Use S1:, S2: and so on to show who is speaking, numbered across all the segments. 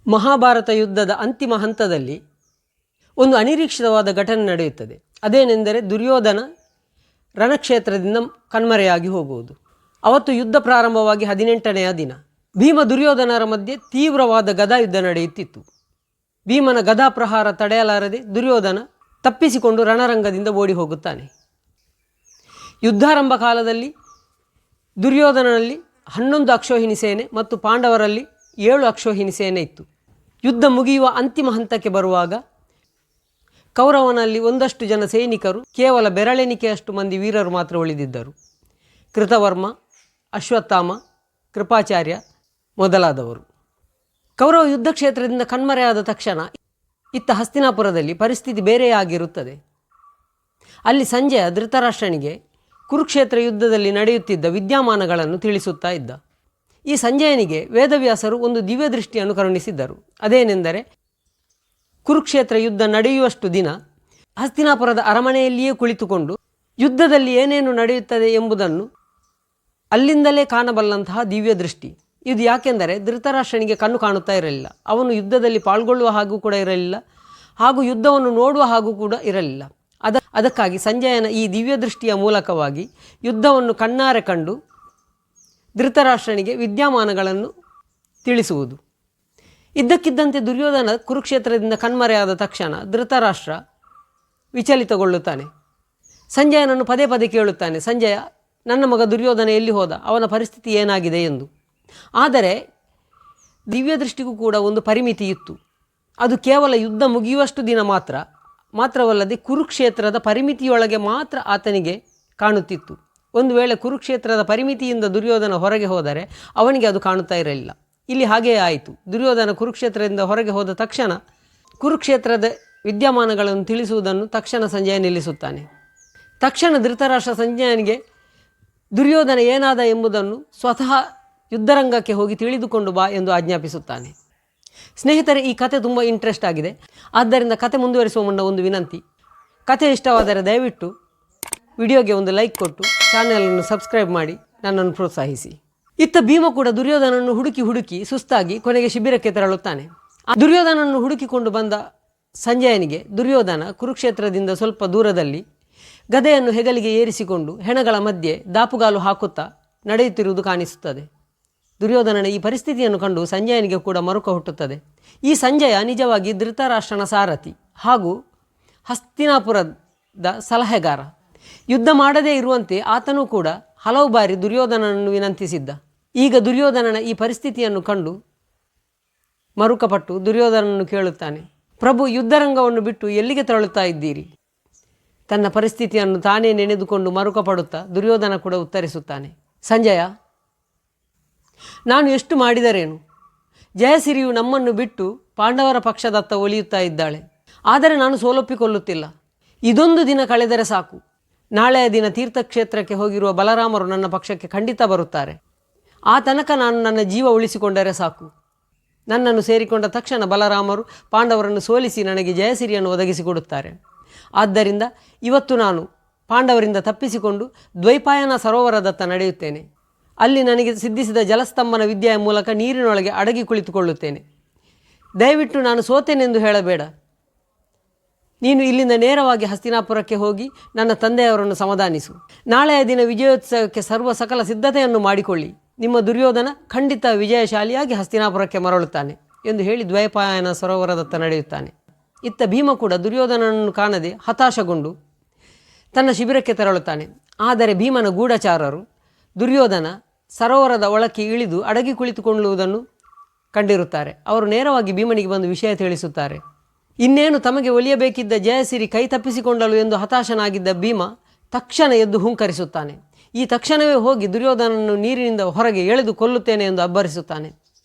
S1: ಮಹಾಭಾರತ ಯುದ್ಧದ ಅಂತಿಮ ಹಂತದಲ್ಲಿ ಒಂದು ಅನಿರೀಕ್ಷಿತವಾದ ಘಟನೆ ನಡೆಯುತ್ತದೆ. ಅದೇನೆಂದರೆ ದುರ್ಯೋಧನ ರಣಕ್ಷೇತ್ರದಿಂದ ಕಣ್ಮರೆಯಾಗಿ ಹೋಗುವುದು. ಅವತ್ತು ಯುದ್ಧ ಪ್ರಾರಂಭವಾಗಿ 18ನೆಯ ದಿನ. ಭೀಮ ದುರ್ಯೋಧನರ ಮಧ್ಯೆ ತೀವ್ರವಾದ ಗದಾ ಯುದ್ಧ ನಡೆಯುತ್ತಿತ್ತು. ಭೀಮನ ಗದಾ ಪ್ರಹಾರ ತಡೆಯಲಾರದೆ ದುರ್ಯೋಧನ ತಪ್ಪಿಸಿಕೊಂಡು ರಣರಂಗದಿಂದ ಓಡಿ ಹೋಗುತ್ತಾನೆ. ಯುದ್ಧಾರಂಭ ಕಾಲದಲ್ಲಿ ದುರ್ಯೋಧನನಲ್ಲಿ 11 ಅಕ್ಷೋಹಿಣಿ ಸೇನೆ ಮತ್ತು ಪಾಂಡವರಲ್ಲಿ 7 ಅಕ್ಷೋಹಿಣಿ ಸೇನೆ ಇತ್ತು. ಯುದ್ಧ ಮುಗಿಯುವ ಅಂತಿಮ ಹಂತಕ್ಕೆ ಬರುವಾಗ ಕೌರವನಲ್ಲಿ ಒಂದಷ್ಟು ಜನ ಸೈನಿಕರು, ಕೇವಲ ಬೆರಳೆಣಿಕೆಯಷ್ಟು ಮಂದಿ ವೀರರು ಮಾತ್ರ ಉಳಿದಿದ್ದರು. ಕೃತವರ್ಮ, ಅಶ್ವತ್ಥಾಮ, ಕೃಪಾಚಾರ್ಯ ಮೊದಲಾದವರು. ಕೌರವ ಯುದ್ಧ ಕ್ಷೇತ್ರದಿಂದ ಕಣ್ಮರೆಯಾದ ತಕ್ಷಣ ಇತ್ತ ಹಸ್ತಿನಾಪುರದಲ್ಲಿ ಪರಿಸ್ಥಿತಿ ಬೇರೆಯಾಗಿರುತ್ತದೆ. ಅಲ್ಲಿ ಸಂಜಯ ಧೃತರಾಷ್ಟ್ರನಿಗೆ ಕುರುಕ್ಷೇತ್ರ ಯುದ್ಧದಲ್ಲಿ ನಡೆಯುತ್ತಿದ್ದ ವಿದ್ಯಮಾನಗಳನ್ನು ತಿಳಿಸುತ್ತಾ ಇದ್ದ. ಈ ಸಂಜಯನಿಗೆ ವೇದವ್ಯಾಸರು ಒಂದು ದಿವ್ಯ ದೃಷ್ಟಿಯನ್ನು ಕರುಣಿಸಿದ್ದರು. ಅದೇನೆಂದರೆ, ಕುರುಕ್ಷೇತ್ರ ಯುದ್ಧ ನಡೆಯುವಷ್ಟು ದಿನ ಹಸ್ತಿನಾಪುರದ ಅರಮನೆಯಲ್ಲಿಯೇ ಕುಳಿತುಕೊಂಡು ಯುದ್ಧದಲ್ಲಿ ಏನೇನು ನಡೆಯುತ್ತದೆ ಎಂಬುದನ್ನು ಅಲ್ಲಿಂದಲೇ ಕಾಣಬಲ್ಲಂತಹ ದಿವ್ಯ ದೃಷ್ಟಿ. ಇದು ಯಾಕೆಂದರೆ ಧೃತರಾಷ್ಟ್ರನಿಗೆ ಕಣ್ಣು ಕಾಣುತ್ತಾ ಇರಲಿಲ್ಲ. ಅವನು ಯುದ್ಧದಲ್ಲಿ ಪಾಲ್ಗೊಳ್ಳುವ ಹಾಗೂ ಕೂಡ ಇರಲಿಲ್ಲ, ಹಾಗೂ ಯುದ್ಧವನ್ನು ನೋಡುವ ಹಾಗೂ ಕೂಡ ಇರಲಿಲ್ಲ. ಅದಕ್ಕಾಗಿ ಸಂಜಯನ ಈ ದಿವ್ಯ ದೃಷ್ಟಿಯ ಮೂಲಕವಾಗಿ ಯುದ್ಧವನ್ನು ಕಣ್ಣಾರೆ ಕಂಡು ಧೃತರಾಷ್ಟ್ರನಿಗೆ ವಿದ್ಯಮಾನಗಳನ್ನು ತಿಳಿಸುವುದು. ಇದ್ದಕ್ಕಿದ್ದಂತೆ ದುರ್ಯೋಧನ ಕುರುಕ್ಷೇತ್ರದಿಂದ ಕಣ್ಮರೆಯಾದ ತಕ್ಷಣ ಧೃತರಾಷ್ಟ್ರ ವಿಚಲಿತಗೊಳ್ಳುತ್ತಾನೆ. ಸಂಜಯನನ್ನು ಪದೇ ಪದೇ ಕೇಳುತ್ತಾನೆ, ಸಂಜಯ, ನನ್ನ ಮಗ ದುರ್ಯೋಧನ ಎಲ್ಲಿ ಹೋದ, ಅವನ ಪರಿಸ್ಥಿತಿ ಏನಾಗಿದೆ ಎಂದು. ಆದರೆ ದಿವ್ಯ ದೃಷ್ಟಿಗೂ ಕೂಡ ಒಂದು ಪರಿಮಿತಿ ಇತ್ತು. ಅದು ಕೇವಲ ಯುದ್ಧ ಮುಗಿಯುವಷ್ಟು ದಿನ ಮಾತ್ರವಲ್ಲದೆ ಕುರುಕ್ಷೇತ್ರದ ಪರಿಮಿತಿಯೊಳಗೆ ಮಾತ್ರ ಆತನಿಗೆ ಕಾಣುತ್ತಿತ್ತು. ಒಂದು ವೇಳೆ ಕುರುಕ್ಷೇತ್ರದ ಪರಿಮಿತಿಯಿಂದ ದುರ್ಯೋಧನ ಹೊರಗೆ ಹೋದರೆ ಅವನಿಗೆ ಅದು ಕಾಣುತ್ತಾ ಇರಲಿಲ್ಲ. ಇಲ್ಲಿ ಹಾಗೆಯೇ ಆಯಿತು. ದುರ್ಯೋಧನ ಕುರುಕ್ಷೇತ್ರದಿಂದ ಹೊರಗೆ ಹೋದ ತಕ್ಷಣ ಕುರುಕ್ಷೇತ್ರದ ವಿದ್ಯಮಾನಗಳನ್ನು ತಿಳಿಸುವುದನ್ನು ತಕ್ಷಣ ಸಂಜಯ ನಿಲ್ಲಿಸುತ್ತಾನೆ. ತಕ್ಷಣ ಧೃತರಾಷ್ಟ್ರ ಸಂಜಯನಿಗೆ ದುರ್ಯೋಧನ ಏನಾದ ಎಂಬುದನ್ನು ಸ್ವತಃ ಯುದ್ಧರಂಗಕ್ಕೆ ಹೋಗಿ ತಿಳಿದುಕೊಂಡು ಬಾ ಎಂದು ಆಜ್ಞಾಪಿಸುತ್ತಾನೆ. ಸ್ನೇಹಿತರೆ, ಈ ಕತೆ ತುಂಬ ಇಂಟ್ರೆಸ್ಟ್ ಆಗಿದೆ. ಆದ್ದರಿಂದ ಕತೆ ಮುಂದುವರಿಸುವ ಮುನ್ನ ಒಂದು ವಿನಂತಿ. ಕತೆ ಇಷ್ಟವಾದರೆ ದಯವಿಟ್ಟು ವಿಡಿಯೋಗೆ ಒಂದು ಲೈಕ್ ಕೊಟ್ಟು ಚಾನೆಲನ್ನು ಸಬ್ಸ್ಕ್ರೈಬ್ ಮಾಡಿ ನನ್ನನ್ನು ಪ್ರೋತ್ಸಾಹಿಸಿ. ಇತ್ತ ಭೀಮ ಕೂಡ ದುರ್ಯೋಧನನ್ನು ಹುಡುಕಿ ಸುಸ್ತಾಗಿ ಕೊನೆಗೆ ಶಿಬಿರಕ್ಕೆ ತೆರಳುತ್ತಾನೆ. ದುರ್ಯೋಧನನ್ನು ಹುಡುಕಿಕೊಂಡು ಬಂದ ಸಂಜಯನಿಗೆ ದುರ್ಯೋಧನ ಕುರುಕ್ಷೇತ್ರದಿಂದ ಸ್ವಲ್ಪ ದೂರದಲ್ಲಿ ಗದೆಯನ್ನು ಹೆಗಲಿಗೆ ಏರಿಸಿಕೊಂಡು ಹೆಣಗಳ ಮಧ್ಯೆ ದಾಪುಗಾಲು ಹಾಕುತ್ತಾ ನಡೆಯುತ್ತಿರುವುದು ಕಾಣಿಸುತ್ತದೆ. ದುರ್ಯೋಧನನ ಈ ಪರಿಸ್ಥಿತಿಯನ್ನು ಕಂಡು ಸಂಜಯನಿಗೆ ಕೂಡ ಮರುಕ ಹುಟ್ಟುತ್ತದೆ. ಈ ಸಂಜಯ ನಿಜವಾಗಿ ಧೃತರಾಷ್ಟ್ರನ ಸಾರಥಿ ಹಾಗೂ ಹಸ್ತಿನಾಪುರದ ಸಲಹೆಗಾರ. ಯುದ್ಧ ಮಾಡದೇ ಇರುವಂತೆ ಆತನೂ ಕೂಡ ಹಲವು ಬಾರಿ ದುರ್ಯೋಧನನನ್ನು ವಿನಂತಿಸಿದ್ದ. ಈಗ ದುರ್ಯೋಧನನ ಈ ಪರಿಸ್ಥಿತಿಯನ್ನು ಕಂಡು ಮರುಕಪಟ್ಟು ದುರ್ಯೋಧನನನ್ನು ಕೇಳುತ್ತಾನೆ, ಪ್ರಭು, ಯುದ್ಧರಂಗವನ್ನು ಬಿಟ್ಟು ಎಲ್ಲಿಗೆ ತೆರಳುತ್ತಾ ಇದ್ದೀರಿ? ತನ್ನ ಪರಿಸ್ಥಿತಿಯನ್ನು ತಾನೇ ನೆನೆದುಕೊಂಡು ಮರುಕಪಡುತ್ತಾ ದುರ್ಯೋಧನ ಕೂಡ ಉತ್ತರಿಸುತ್ತಾನೆ, ಸಂಜಯ, ನಾನು ಎಷ್ಟು ಮಾಡಿದರೇನು? ಜಯಸಿರಿಯು ನಮ್ಮನ್ನು ಬಿಟ್ಟು ಪಾಂಡವರ ಪಕ್ಷದತ್ತ ಒಲಿಯುತ್ತಾ ಇದ್ದಾಳೆ. ಆದರೆ ನಾನು ಸೋಲೊಪ್ಪಿಕೊಳ್ಳುತ್ತಿಲ್ಲ. ಇದೊಂದು ದಿನ ಕಳೆದರೆ ಸಾಕು. ನಾಳೆಯ ದಿನ ತೀರ್ಥಕ್ಷೇತ್ರಕ್ಕೆ ಹೋಗಿರುವ ಬಲರಾಮರು ನನ್ನ ಪಕ್ಷಕ್ಕೆ ಖಂಡಿತ ಬರುತ್ತಾರೆ. ಆ ತನಕ ನಾನು ನನ್ನ ಜೀವ ಉಳಿಸಿಕೊಂಡರೆ ಸಾಕು. ನನ್ನನ್ನು ಸೇರಿಕೊಂಡ ತಕ್ಷಣ ಬಲರಾಮರು ಪಾಂಡವರನ್ನು ಸೋಲಿಸಿ ನನಗೆ ಜಯಸಿರಿಯನ್ನು ಒದಗಿಸಿಕೊಡುತ್ತಾರೆ. ಆದ್ದರಿಂದ ಇವತ್ತು ನಾನು ಪಾಂಡವರಿಂದ ತಪ್ಪಿಸಿಕೊಂಡು ದ್ವೈಪಾಯನ ಸರೋವರದತ್ತ ನಡೆಯುತ್ತೇನೆ. ಅಲ್ಲಿ ನನಗೆ ಸಿದ್ಧಿಸಿದ ಜಲಸ್ತಂಭನ ವಿದ್ಯೆಯ ಮೂಲಕ ನೀರಿನೊಳಗೆ ಅಡಗಿ ಕುಳಿತುಕೊಳ್ಳುತ್ತೇನೆ. ದಯವಿಟ್ಟು ನಾನು ಸೋತೇನೆಂದು ಹೇಳಬೇಡ. ನೀನು ಇಲ್ಲಿಂದ ನೇರವಾಗಿ ಹಸ್ತಿನಾಪುರಕ್ಕೆ ಹೋಗಿ ನನ್ನ ತಂದೆಯವರನ್ನು ಸಮಾಧಾನಿಸು. ನಾಳೆಯ ದಿನ ವಿಜಯೋತ್ಸವಕ್ಕೆ ಸಕಲ ಸಿದ್ಧತೆಯನ್ನು ಮಾಡಿಕೊಳ್ಳಿ. ನಿಮ್ಮ ದುರ್ಯೋಧನ ಖಂಡಿತ ವಿಜಯಶಾಲಿಯಾಗಿ ಹಸ್ತಿನಾಪುರಕ್ಕೆ ಮರಳುತ್ತಾನೆ ಎಂದು ಹೇಳಿ ದ್ವೈಪಾಯನ ಸರೋವರದತ್ತ ನಡೆಯುತ್ತಾನೆ. ಇತ್ತ ಭೀಮ ಕೂಡ ದುರ್ಯೋಧನನನ್ನು ಕಾಣದೆ ಹತಾಶಗೊಂಡು ತನ್ನ ಶಿಬಿರಕ್ಕೆ ತೆರಳುತ್ತಾನೆ. ಆದರೆ ಭೀಮನ ಗೂಢಚಾರರು ದುರ್ಯೋಧನ ಸರೋವರದ ಒಳಕ್ಕೆ ಇಳಿದು ಅಡಗಿ ಕುಳಿತುಕೊಳ್ಳುವುದನ್ನು ಕಂಡಿರುತ್ತಾರೆ. ಅವರು ನೇರವಾಗಿ ಭೀಮನಿಗೆ ಬಂದು ವಿಷಯ ತಿಳಿಸುತ್ತಾರೆ. ಇನ್ನೇನು ತಮಗೆ ಒಲಿಯಬೇಕಿದ್ದ ಜಯಸಿರಿ ಕೈ ತಪ್ಪಿಸಿಕೊಂಡಳು ಎಂದು ಹತಾಶನಾಗಿದ್ದ ಭೀಮ ತಕ್ಷಣ ಎದ್ದು ಹುಂಕರಿಸುತ್ತಾನೆ. ಈ ತಕ್ಷಣವೇ ಹೋಗಿ ದುರ್ಯೋಧನನ್ನು ನೀರಿನಿಂದ ಹೊರಗೆ ಎಳೆದು ಕೊಲ್ಲುತ್ತೇನೆ ಎಂದು ಅಬ್ಬರಿಸುತ್ತಾನೆ.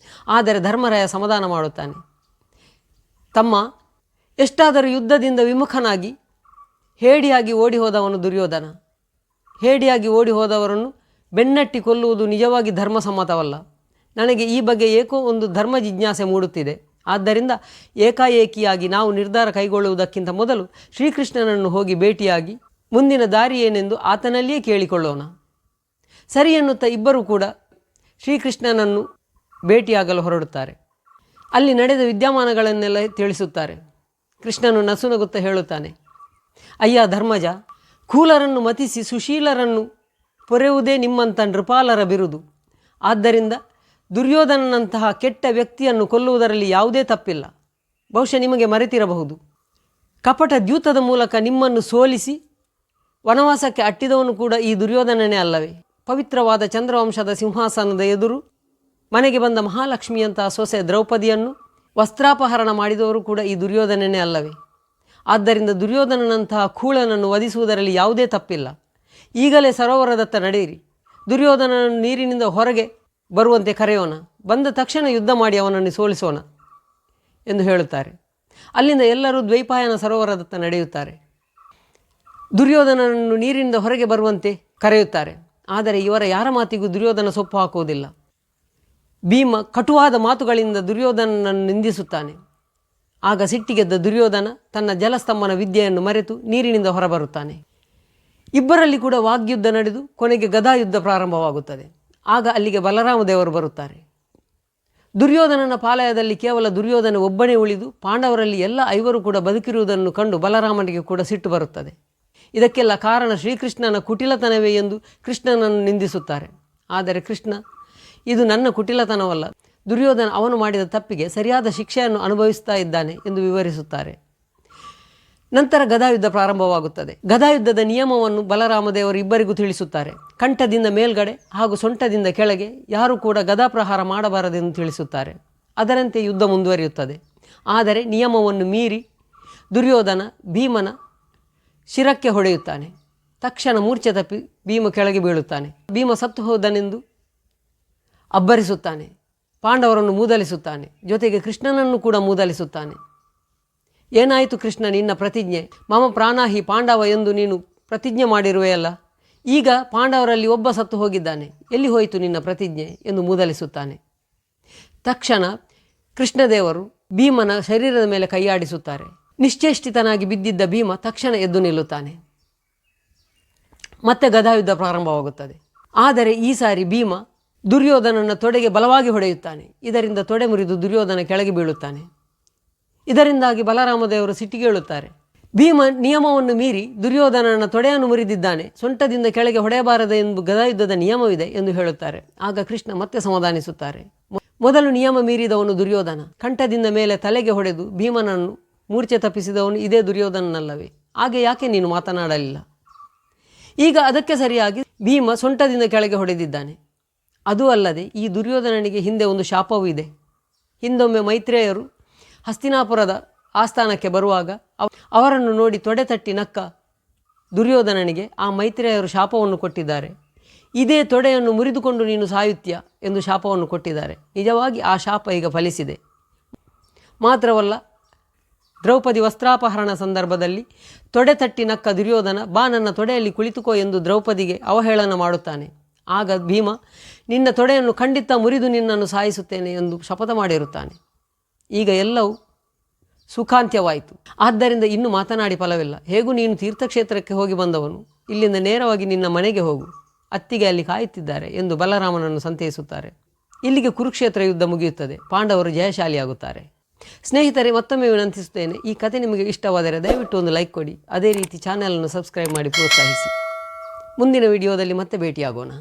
S1: ಆದರೆ ಧರ್ಮರಾಯ ಸಮಾಧಾನ ಮಾಡುತ್ತಾನೆ. ತಮ್ಮ, ಎಷ್ಟಾದರೂ ಯುದ್ಧದಿಂದ ವಿಮುಖನಾಗಿ ಹೇಡಿಯಾಗಿ ಓಡಿ ಹೋದವನು ದುರ್ಯೋಧನ. ಹೇಡಿಯಾಗಿ ಓಡಿ ಹೋದವರನ್ನು ಬೆನ್ನಟ್ಟಿ ಕೊಲ್ಲುವುದು ನಿಜವಾಗಿ ಧರ್ಮಸಮ್ಮತವಲ್ಲ. ನನಗೆ ಈ ಬಗ್ಗೆ ಏಕೋ ಒಂದು ಧರ್ಮ ಜಿಜ್ಞಾಸೆ ಮೂಡುತ್ತಿದೆ. ಆದ್ದರಿಂದ ಏಕಾಏಕಿಯಾಗಿ ನಾವು ನಿರ್ಧಾರ ಕೈಗೊಳ್ಳುವುದಕ್ಕಿಂತ ಮೊದಲು ಶ್ರೀಕೃಷ್ಣನನ್ನು ಹೋಗಿ ಭೇಟಿಯಾಗಿ ಮುಂದಿನ ದಾರಿ ಏನೆಂದು ಆತನಲ್ಲಿಯೇ ಕೇಳಿಕೊಳ್ಳೋಣ. ಸರಿ ಎನ್ನುತ್ತಾ ಇಬ್ಬರೂ ಕೂಡ ಶ್ರೀಕೃಷ್ಣನನ್ನು ಭೇಟಿಯಾಗಲು ಹೊರಡುತ್ತಾರೆ. ಅಲ್ಲಿ ನಡೆದ ವಿದ್ಯಮಾನಗಳನ್ನೆಲ್ಲ ತಿಳಿಸುತ್ತಾರೆ. ಕೃಷ್ಣನು ನಸುನಗುತ್ತಾ ಹೇಳುತ್ತಾನೆ, ಅಯ್ಯ ಧರ್ಮಜ, ಕೂಲರನ್ನು ಮತಿಸಿ ಸುಶೀಲರನ್ನು ಪೊರೆಯುವುದೇ ನಿಮ್ಮಂಥ ನೃಪಾಲರ ಬಿರುದು. ಆದ್ದರಿಂದ ದುರ್ಯೋಧನನಂತಹ ಕೆಟ್ಟ ವ್ಯಕ್ತಿಯನ್ನು ಕೊಲ್ಲುವುದರಲ್ಲಿ ಯಾವುದೇ ತಪ್ಪಿಲ್ಲ. ಬಹುಶಃ ನಿಮಗೆ ಮರೆತಿರಬಹುದು, ಕಪಟ ದ್ಯೂತದ ಮೂಲಕ ನಿಮ್ಮನ್ನು ಸೋಲಿಸಿ ವನವಾಸಕ್ಕೆ ಅಟ್ಟಿದವನು ಕೂಡ ಈ ದುರ್ಯೋಧನನೇ ಅಲ್ಲವೇ? ಪವಿತ್ರವಾದ ಚಂದ್ರವಂಶದ ಸಿಂಹಾಸನದ ಎದುರು ಮನೆಗೆ ಬಂದ ಮಹಾಲಕ್ಷ್ಮಿಯಂತಹ ಸೊಸೆ ದ್ರೌಪದಿಯನ್ನು ವಸ್ತ್ರಾಪಹರಣ ಮಾಡಿದವರು ಕೂಡ ಈ ದುರ್ಯೋಧನನೇ ಅಲ್ಲವೇ? ಆದ್ದರಿಂದ ದುರ್ಯೋಧನನಂತಹ ಕೂಳನನ್ನು ವಧಿಸುವುದರಲ್ಲಿ ಯಾವುದೇ ತಪ್ಪಿಲ್ಲ. ಈಗಲೇ ಸರೋವರದತ್ತ ನಡೆಯಿರಿ. ದುರ್ಯೋಧನನನ್ನು ನೀರಿನಿಂದ ಹೊರಗೆ ಬರುವಂತೆ ಕರೆಯೋಣ. ಬಂದ ತಕ್ಷಣ ಯುದ್ಧ ಮಾಡಿ ಅವನನ್ನು ಸೋಲಿಸೋಣ ಎಂದು ಹೇಳುತ್ತಾರೆ. ಅಲ್ಲಿಂದ ಎಲ್ಲರೂ ದ್ವೈಪಾಯನ ಸರೋವರದತ್ತ ನಡೆಯುತ್ತಾರೆ. ದುರ್ಯೋಧನನನ್ನು ನೀರಿನಿಂದ ಹೊರಗೆ ಬರುವಂತೆ ಕರೆಯುತ್ತಾರೆ. ಆದರೆ ಇವರ ಯಾರ ಮಾತಿಗೂ ದುರ್ಯೋಧನ ಸೊಪ್ಪು ಹಾಕುವುದಿಲ್ಲ. ಭೀಮ ಕಟುವಾದ ಮಾತುಗಳಿಂದ ದುರ್ಯೋಧನನನ್ನು ನಿಂದಿಸುತ್ತಾನೆ. ಆಗ ಸಿಟ್ಟಿಗೆದ್ದ ದುರ್ಯೋಧನ ತನ್ನ ಜಲಸ್ತಂಭನ ವಿದ್ಯೆಯನ್ನು ಮರೆತು ನೀರಿನಿಂದ ಹೊರಬರುತ್ತಾನೆ. ಇಬ್ಬರಲ್ಲಿ ಕೂಡ ವಾಗ್ಯುದ್ಧ ನಡೆದು ಕೊನೆಗೆ ಗದಾಯುದ್ಧ ಪ್ರಾರಂಭವಾಗುತ್ತದೆ. ಆಗ ಅಲ್ಲಿಗೆ ಬಲರಾಮ ದೇವರು ಬರುತ್ತಾರೆ. ದುರ್ಯೋಧನನ ಪಾಲಯದಲ್ಲಿ ಕೇವಲ ದುರ್ಯೋಧನ ಒಬ್ಬನೇ ಉಳಿದು ಪಾಂಡವರಲ್ಲಿ ಎಲ್ಲ 5 ಕೂಡ ಬದುಕಿರುವುದನ್ನು ಕಂಡು ಬಲರಾಮನಿಗೆ ಕೂಡ ಸಿಟ್ಟು ಬರುತ್ತದೆ. ಇದಕ್ಕೆಲ್ಲ ಕಾರಣ ಶ್ರೀಕೃಷ್ಣನ ಕುಟಿಲತನವೇ ಎಂದು ಕೃಷ್ಣನನ್ನು ನಿಂದಿಸುತ್ತಾರೆ. ಆದರೆ ಕೃಷ್ಣ, ಇದು ನನ್ನ ಕುಟಿಲತನವಲ್ಲ, ದುರ್ಯೋಧನ ಅವನು ಮಾಡಿದ ತಪ್ಪಿಗೆ ಸರಿಯಾದ ಶಿಕ್ಷೆಯನ್ನು ಅನುಭವಿಸ್ತಾ ಇದ್ದಾನೆ ಎಂದು ವಿವರಿಸುತ್ತಾರೆ. ನಂತರ ಗದಾಯುದ್ಧ ಪ್ರಾರಂಭವಾಗುತ್ತದೆ. ಗದಾಯುದ್ಧದ ನಿಯಮವನ್ನು ಬಲರಾಮದೇವರು ಇಬ್ಬರಿಗೂ ತಿಳಿಸುತ್ತಾರೆ. ಕಂಠದಿಂದ ಮೇಲ್ಗಡೆ ಹಾಗೂ ಸೊಂಟದಿಂದ ಕೆಳಗೆ ಯಾರೂ ಕೂಡ ಗದಾಪ್ರಹಾರ ಮಾಡಬಾರದೆಂದು ತಿಳಿಸುತ್ತಾರೆ. ಅದರಂತೆ ಯುದ್ಧ ಮುಂದುವರಿಯುತ್ತದೆ. ಆದರೆ ನಿಯಮವನ್ನು ಮೀರಿ ದುರ್ಯೋಧನ ಭೀಮನ ಶಿರಕ್ಕೆ ಹೊಡೆಯುತ್ತಾನೆ. ತಕ್ಷಣ ಮೂರ್ಛೆ ತಪ್ಪಿ ಭೀಮ ಕೆಳಗೆ ಬೀಳುತ್ತಾನೆ. ಭೀಮ ಸತ್ತು ಹೋದನೆಂದು ಅಬ್ಬರಿಸುತ್ತಾನೆ. ಪಾಂಡವರನ್ನು ಮೂದಲಿಸುತ್ತಾನೆ. ಜೊತೆಗೆ ಕೃಷ್ಣನನ್ನು ಕೂಡ ಮೂದಲಿಸುತ್ತಾನೆ. ಏನಾಯಿತು ಕೃಷ್ಣ, ನಿನ್ನ ಪ್ರತಿಜ್ಞೆ? ಮಮ ಪ್ರಾಣಾಹಿ ಪಾಂಡವ ಎಂದು ನೀನು ಪ್ರತಿಜ್ಞೆ ಮಾಡಿರುವೆಯಲ್ಲ, ಈಗ ಪಾಂಡವರಲ್ಲಿ ಒಬ್ಬ ಸತ್ತು ಹೋಗಿದ್ದಾನೆ, ಎಲ್ಲಿ ಹೋಯಿತು ನಿನ್ನ ಪ್ರತಿಜ್ಞೆ ಎಂದು ಮೂದಲಿಸುತ್ತಾನೆ. ತಕ್ಷಣ ಕೃಷ್ಣದೇವರು ಭೀಮನ ಶರೀರದ ಮೇಲೆ ಕೈಯಾಡಿಸುತ್ತಾರೆ. ನಿಶ್ಚೇಷ್ಟಿತನಾಗಿ ಬಿದ್ದಿದ್ದ ಭೀಮ ತಕ್ಷಣ ಎದ್ದು ನಿಲ್ಲುತ್ತಾನೆ. ಮತ್ತೆ ಗದಾಯುದ್ಧ ಪ್ರಾರಂಭವಾಗುತ್ತದೆ. ಆದರೆ ಈ ಸಾರಿ ಭೀಮ ದುರ್ಯೋಧನನ ತೊಡೆಗೆ ಬಲವಾಗಿ ಹೊಡೆಯುತ್ತಾನೆ. ಇದರಿಂದ ತೊಡೆ ಮುರಿದು ದುರ್ಯೋಧನ ಕೆಳಗೆ ಬೀಳುತ್ತಾನೆ. ಇದರಿಂದಾಗಿ ಬಲರಾಮದೇವರು ಸಿಟ್ಟಿಗೇಳುತ್ತಾರೆ. ಭೀಮ ನಿಯಮವನ್ನು ಮೀರಿ ದುರ್ಯೋಧನನ ತೊಡೆಯನ್ನು ಮುರಿದಿದ್ದಾನೆ, ಸೊಂಟದಿಂದ ಕೆಳಗೆ ಹೊಡೆಯಬಾರದು ಎಂದು ಗದಾಯುದ್ಧದ ನಿಯಮವಿದೆ ಎಂದು ಹೇಳುತ್ತಾರೆ. ಆಗ ಕೃಷ್ಣ ಮತ್ತೆ ಸಮಾಧಾನಿಸುತ್ತಾರೆ. ಮೊದಲು ನಿಯಮ ಮೀರಿದವನು ದುರ್ಯೋಧನ, ಕಂಠದಿಂದ ಮೇಲೆ ತಲೆಗೆ ಹೊಡೆದು ಭೀಮನನ್ನು ಮೂರ್ಛೆ ತಪ್ಪಿಸಿದವನು ಇದೇ ದುರ್ಯೋಧನನಲ್ಲವೇ? ಹಾಗೆ ಯಾಕೆ ನೀನು ಮಾತನಾಡಲಿಲ್ಲ? ಈಗ ಅದಕ್ಕೆ ಸರಿಯಾಗಿ ಭೀಮ ಸೊಂಟದಿಂದ ಕೆಳಗೆ ಹೊಡೆದಿದ್ದಾನೆ. ಅದೂ ಅಲ್ಲದೆ ಈ ದುರ್ಯೋಧನನಿಗೆ ಹಿಂದೆ ಒಂದು ಶಾಪವೂ ಇದೆ. ಹಿಂದೊಮ್ಮೆ ಮೈತ್ರೇಯರು ಹಸ್ತಿನಾಪುರದ ಆಸ್ಥಾನಕ್ಕೆ ಬರುವಾಗ ಅವರನ್ನು ನೋಡಿ ತೊಡೆ ತಟ್ಟಿ ನಕ್ಕ ದುರ್ಯೋಧನನಿಗೆ ಆ ಮೈತ್ರೇಯರು ಶಾಪವನ್ನು ಕೊಟ್ಟಿದ್ದಾರೆ. ಇದೇ ತೊಡೆಯನ್ನು ಮುರಿದುಕೊಂಡು ನೀನು ಸಾಯುತ್ಯ ಎಂದು ಶಾಪವನ್ನು ಕೊಟ್ಟಿದ್ದಾರೆ. ನಿಜವಾಗಿ ಆ ಶಾಪ ಈಗ ಫಲಿಸಿದೆ. ಮಾತ್ರವಲ್ಲ, ದ್ರೌಪದಿ ವಸ್ತ್ರಾಪಹರಣ ಸಂದರ್ಭದಲ್ಲಿ ತೊಡೆ ತಟ್ಟಿ ನಕ್ಕ ದುರ್ಯೋಧನ, ಬಾ ನನ್ನ ತೊಡೆಯಲ್ಲಿ ಕುಳಿತುಕೋ ಎಂದು ದ್ರೌಪದಿಗೆ ಅವಹೇಳನ ಮಾಡುತ್ತಾನೆ. ಆಗ ಭೀಮ, ನಿನ್ನ ತೊಡೆಯನ್ನು ಖಂಡಿತ ಮುರಿದು ನಿನ್ನನ್ನು ಸಾಯಿಸುತ್ತೇನೆ ಎಂದು ಶಪಥ ಮಾಡಿರುತ್ತಾನೆ. ಈಗ ಎಲ್ಲವೂ ಸುಖಾಂತ್ಯವಾಯಿತು. ಆದ್ದರಿಂದ ಇನ್ನು ಮಾತನಾಡಿ ಫಲವಿಲ್ಲ. ಹೇಗೂ ನೀನು ತೀರ್ಥಕ್ಷೇತ್ರಕ್ಕೆ ಹೋಗಿ ಬಂದವನು, ಇಲ್ಲಿಂದ ನೇರವಾಗಿ ನಿನ್ನ ಮನೆಗೆ ಹೋಗು, ಅತ್ತಿಗೆ ಅಲ್ಲಿ ಕಾಯುತ್ತಿದ್ದಾರೆ ಎಂದು ಬಲರಾಮನನ್ನು ಸಂತೈಸುತ್ತಾರೆ. ಇಲ್ಲಿಗೆ ಕುರುಕ್ಷೇತ್ರ ಯುದ್ಧ ಮುಗಿಯುತ್ತದೆ. ಪಾಂಡವರು ಜಯಶಾಲಿಯಾಗುತ್ತಾರೆ. ಸ್ನೇಹಿತರೆ, ಮತ್ತೊಮ್ಮೆ ವಿನಂತಿಸುತ್ತೇನೆ, ಈ ಕತೆ ನಿಮಗೆ ಇಷ್ಟವಾದರೆ ದಯವಿಟ್ಟು ಒಂದು ಲೈಕ್ ಕೊಡಿ. ಅದೇ ರೀತಿ ಚಾನಲನ್ನು ಸಬ್ಸ್ಕ್ರೈಬ್ ಮಾಡಿ ಪ್ರೋತ್ಸಾಹಿಸಿ. ಮುಂದಿನ ವಿಡಿಯೋದಲ್ಲಿ ಮತ್ತೆ ಭೇಟಿಯಾಗೋಣ.